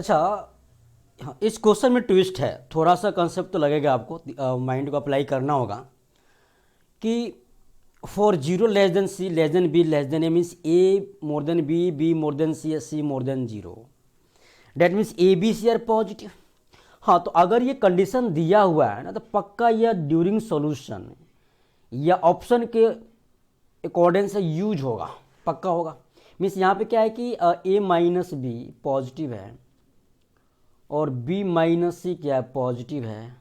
अच्छा, हाँ, इस क्वेश्चन में ट्विस्ट है, थोड़ा सा कंसेप्ट तो लगेगा आपको, माइंड को अप्लाई करना होगा कि for zero less than C less than B less than A means A more than B more than C या C more than zero, that means A B C are positive. हाँ, तो अगर ये condition दिया हुआ है ना तो पक्का यह ड्यूरिंग सॉल्यूशन या ऑप्शन के अकॉर्डिंग से यूज होगा, पक्का होगा। मीन्स यहाँ पे क्या है कि ए माइनस बी पॉजिटिव है और बी माइनस सी क्या है, पॉजिटिव है,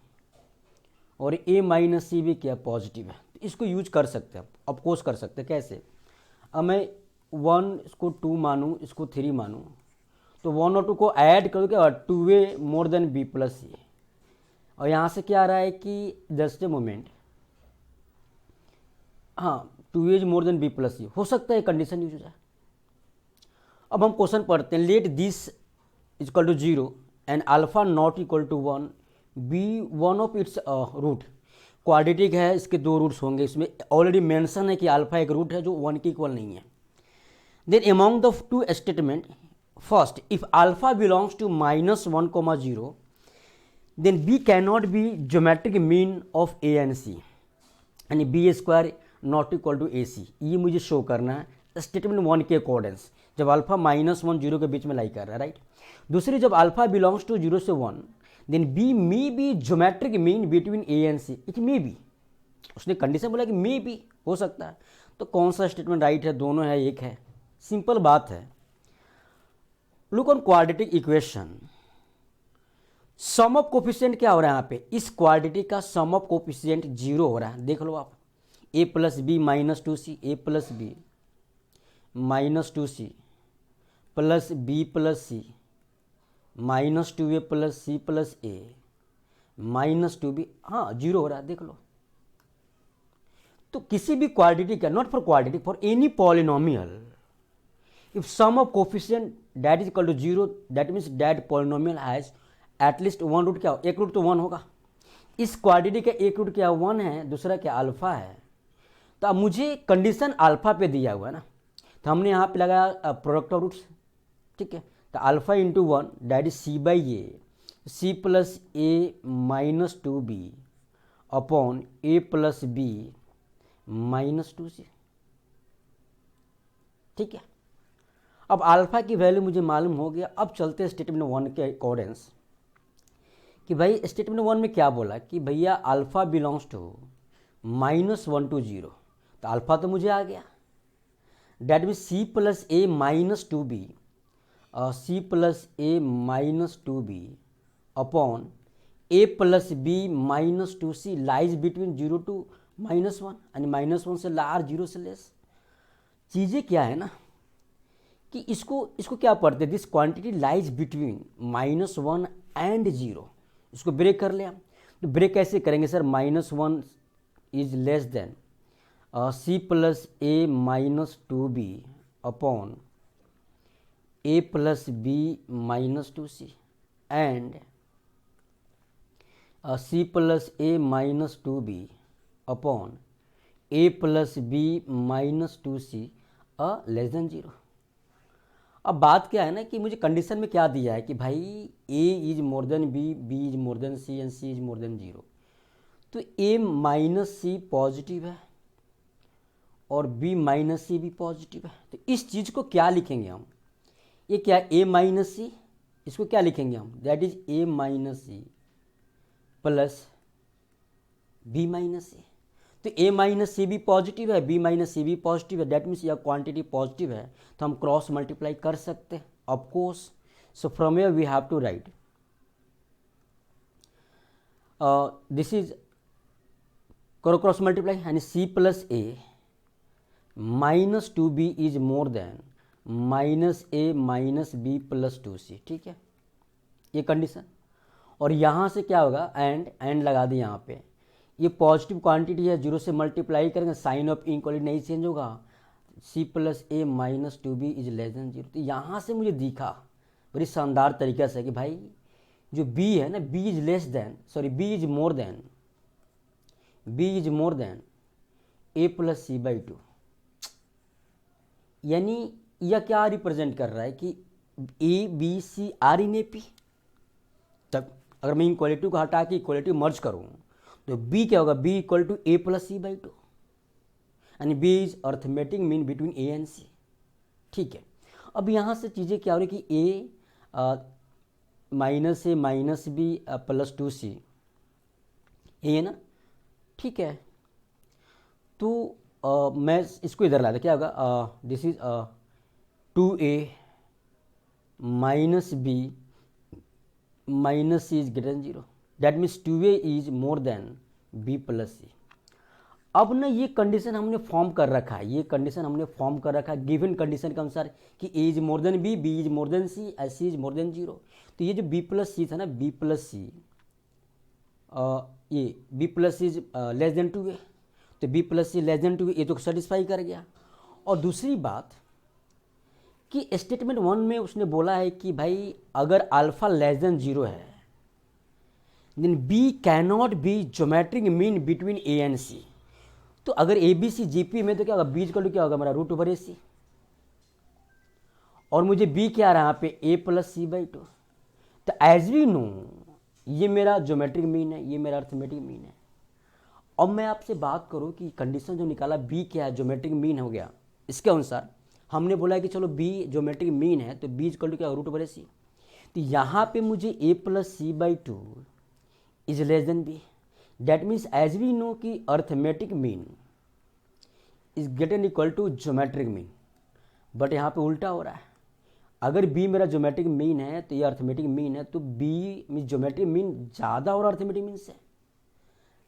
और ए माइनस सी भी क्या पॉजिटिव है। तो इसको यूज कर सकते हैं, ऑफकोर्स कर सकते हैं। कैसे? अब मैं 1 इसको 2 मानूँ, इसको 3 मानूँ, तो 1 और 2 को ऐड करो क्या, 2a more than B plus C. और यहाँ से क्या आ रहा है कि जस्ट ए मोमेंट, हाँ 2a is more than B plus C, हो सकता है कंडीशन यूज हो जाए। अब हम क्वेश्चन पढ़ते हैं। Let this equal to 0 and alpha not equal to 1 be one of its root. Quadratic है, इसके 2 रूट्स होंगे। इसमें ऑलरेडी मेंशन है कि अल्फा एक रूट है जो 1 के इक्वल नहीं है। Then among the two statement, first if alpha belongs to -1, 0 then B can not be geometric mean of A and C, यानी B square not equal to A C. ये मुझे show करना है स्टेटमेंट 1 के accordance, जब alpha -1 0 के बीच में लाई कर रहा है, राइट। दूसरी, जब अल्फा बिलोंग्स टू 0 से 1 then B may be geometric mean between A and C. It may be, उसने कंडीशन बोला कि मे बी, हो सकता है। तो कौन सा स्टेटमेंट राइट है? दोनों है, एक है, सिंपल बात है। Look on quadratic equation, sum of coefficient क्या हो रहा है यहाँ पे? इस क्वाड्रेटिक का सम ऑफ कोफिशिएंट 0 हो रहा है, देख लो आप। A plus B minus 2c, A plus B minus 2c plus B plus C minus 2a plus C plus A minus 2b, हाँ 0 हो रहा है, देख लो। तो किसी भी क्वाड्रेटिक है, not for quadratic, for any polynomial, if sum of coefficient that is equal to 0 that means that polynomial has at least 1 root. क्या हो? एक रूट तो 1 होगा। इस क्वाड्रेटिक का एक रूट क्या 1 है, दूसरा क्या अल्फा है। तो अब मुझे कंडीशन अल्फा पे दिया हुआ है ना, तो हमने यहाँ पे लगाया प्रोडक्ट ऑफ रूट्स, ठीक है। तो alpha into 1 that is C by A, C plus A minus 2b upon A plus B minus 2c, ठीक है। अब अल्फा की वैल्यू मुझे मालूम हो गया। अब चलते हैं स्टेटमेंट 1 के अकॉर्डेंस कि भाई स्टेटमेंट 1 में क्या बोला कि भैया अल्फा बिलोंग्स टू -1 to 0। तो अल्फा तो मुझे आ गया, that mean C plus A minus 2b, C plus A minus 2b upon A plus B minus 2c lies between 0 to -1, यानी -1 से लार्ज, 0 से लेस। चीज़ें क्या है ना कि इसको क्या पढ़ते हैं, this quantity lies between -1 and 0। इसको ब्रेक कर लिया, तो ब्रेक कैसे करेंगे sir? -1 is less than C plus A minus 2b upon A plus B minus 2c and C plus A minus 2b upon A plus B minus 2c less than 0। अब बात क्या है ना कि मुझे कंडीशन में क्या दिया है कि भाई A is more than B, B is more than C and C is more than 0। तो ए माइनस सी पॉजिटिव है और बी माइनस सी भी पॉजिटिव है। तो इस चीज़ को क्या लिखेंगे हम? ये क्या ए माइनस सी, इसको क्या लिखेंगे हम? That is A minus C plus B minus C. तो ए माइनस सी भी पॉजिटिव है, बी माइनस सी भी पॉजिटिव है, दैट मीन्स यह क्वांटिटी पॉजिटिव है, तो हम क्रॉस मल्टीप्लाई कर सकते हैं of course. So from here we have to write this is करो क्रॉस मल्टीप्लाई, यानी C plus A minus 2b is more than minus A minus B plus 2c, ठीक है, ये कंडीशन। और यहाँ से क्या होगा? एंड लगा दी यहाँ पे। ये पॉजिटिव क्वांटिटी है, 0 से मल्टीप्लाई करेंगे, साइन ऑफ इनक्वालिटी नहीं चेंज होगा। C plus A minus 2b is less than 0। तो यहाँ से मुझे दिखा बड़ी शानदार तरीके से कि भाई जो b है ना, b is less than, sorry b is more than A plus सी/2। यानी यह क्या रिप्रेजेंट कर रहा है कि A B C are in A P. तब अगर मैं इक्वलिटी को हटा के इक्वलिटी मर्ज करूँ तो बी क्या होगा, B equal to A plus C by two, यानी B is arithmetic mean between A and C. ठीक है, अब यहाँ से चीज़ें क्या हो रही कि ए minus A minus B plus two सी, ये है ना। ठीक है, तो मैं इसको इधर ला दे, क्या होगा, this is 2a minus B minus C is greater than 0, that means 2a is more than b plus C. अब ना ये कंडीशन हमने फॉर्म कर रखा है, ये कंडीशन हमने फॉर्म कर रखा है गिवन कंडीशन के अनुसार कि a is more than b, b is more then c, c is more than 0। तो ये जो b प्लस सी था ना, b प्लस सी, ये b plus C is less than 2a, तो b plus C less than 2a, ये तो satisfy कर गया। और दूसरी बात कि स्टेटमेंट 1 में उसने बोला है कि भाई अगर अल्फा लेस देन 0 है then b cannot be geometric mean between a and c। तो अगर ए बी सी जी पी में तो क्या होगा, b इक्वल टू क्या होगा मेरा रूट ओवर ए सी, और मुझे b क्या आ रहा है यहाँ पे a plus C by two. तो एज वी नो ये मेरा ज्योमेट्रिक मीन है, ये मेरा अर्थमेटिक मीन है। अब मैं आपसे बात करूँ कि कंडीशन जो निकाला b क्या है, ज्योमेट्रिक मीन हो गया, इसके अनुसार हमने बोला है कि चलो b ज्योमेट्रिक मीन है तो b इक्वल टू क्या रूट ओवर ए सी। तो यहाँ पे मुझे a plus C by two is less than b, that means as we know कि arithmetic mean is greater equal to geometric mean, but यहाँ पे उल्टा हो रहा है। अगर b मेरा ज्योमेट्रिक मीन है तो ये अर्थमेटिक मीन है, तो b मीन ज्योमेट्रिक मीन ज़्यादा और अर्थमेटिक मीन से,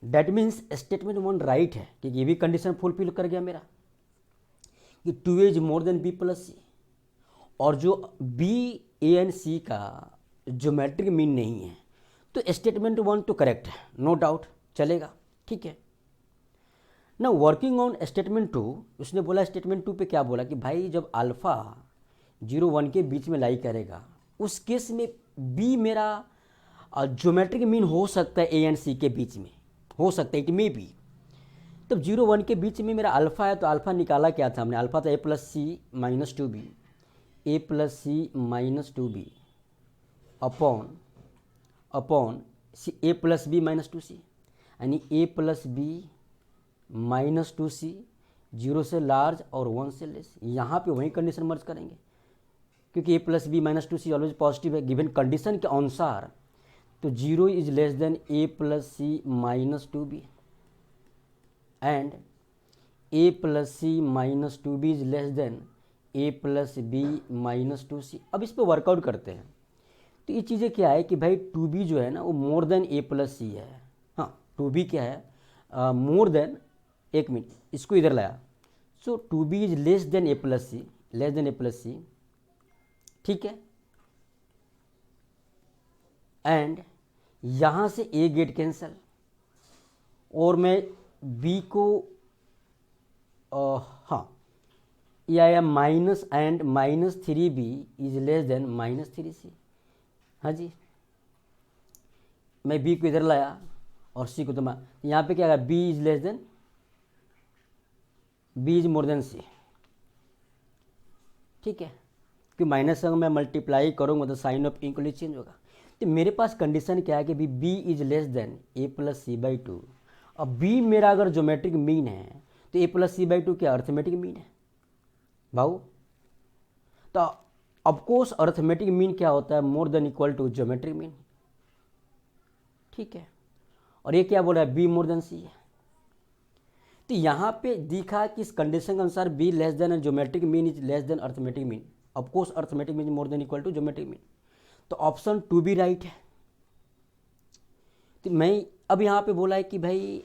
दैट मीन्स स्टेटमेंट 1 राइट है कि ये भी कंडीशन फुलफिल कर गया मेरा कि 2a is more than b plus C, और जो b a एंड c का ज्योमेट्रिक मीन नहीं है, तो स्टेटमेंट 1 तो करेक्ट है, नो डाउट, चलेगा। ठीक है ना, वर्किंग ऑन स्टेटमेंट 2, उसने बोला स्टेटमेंट 2 पे क्या बोला कि भाई जब अल्फा 0 1 के बीच में लाई करेगा उस केस में b मेरा ज्योमेट्रिक मीन हो सकता है a एंड c के बीच में, हो सकता है, इट मे बी। तब 0 1 के बीच में मेरा अल्फा है, तो अल्फा निकाला क्या था हमने, अल्फा था a plus C minus 2b, a plus C minus 2b upon a plus B minus 2c, यानी a plus B minus 2c, 0 से लार्ज और 1 से लेस। यहाँ पे वही कंडीशन मर्ज करेंगे क्योंकि a plus B minus 2c always positive है गिवन कंडीशन के अनुसार। तो 0 is less than a plus C minus 2b and a plus C minus 2b is less than a plus B minus 2c। अब इस पर workout करते हैं। तो ये चीज़ें क्या है कि भाई 2b जो है ना वो मोर देन a प्लस सी है। हाँ, 2b क्या है, मोर देन, एक मिनट इसको इधर लाया, so 2b is less than a plus C, less than a plus C. ठीक है, एंड यहाँ से a गेट कैंसल, और मैं b को हाँ ये आया minus and minus 3b is less then minus 3c। हाँ जी, मैं b को इधर लाया और c को, तो मैं यहाँ पे क्या आया, b is less than, b is more then c। ठीक है, क्योंकि माइनस से मैं मल्टीप्लाई करूँगा तो साइन ऑफ इक्वली चेंज होगा। तो मेरे पास कंडीशन क्या है कि b is less than a plus C by two. अब b मेरा अगर ज्योमेट्रिक मीन है तो a plus C by two क्या अर्थमेटिक मीन है भाऊ। तो ऑफकोर्स अर्थमेटिक मीन क्या होता है, more than equal to geometric mean. ठीक है, और ये क्या बोल रहा है, b मोर देन c है। तो यहाँ पे दिखा कि इस कंडीशन के अनुसार b less than geometric mean is less than arithmetic mean, of course arithmetic mean more than equal to geometric mean. तो ऑप्शन 2 भी राइट है। तो मैं अब यहाँ पे बोला है कि भाई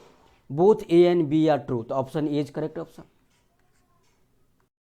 both a and b are true, तो option A is correct option.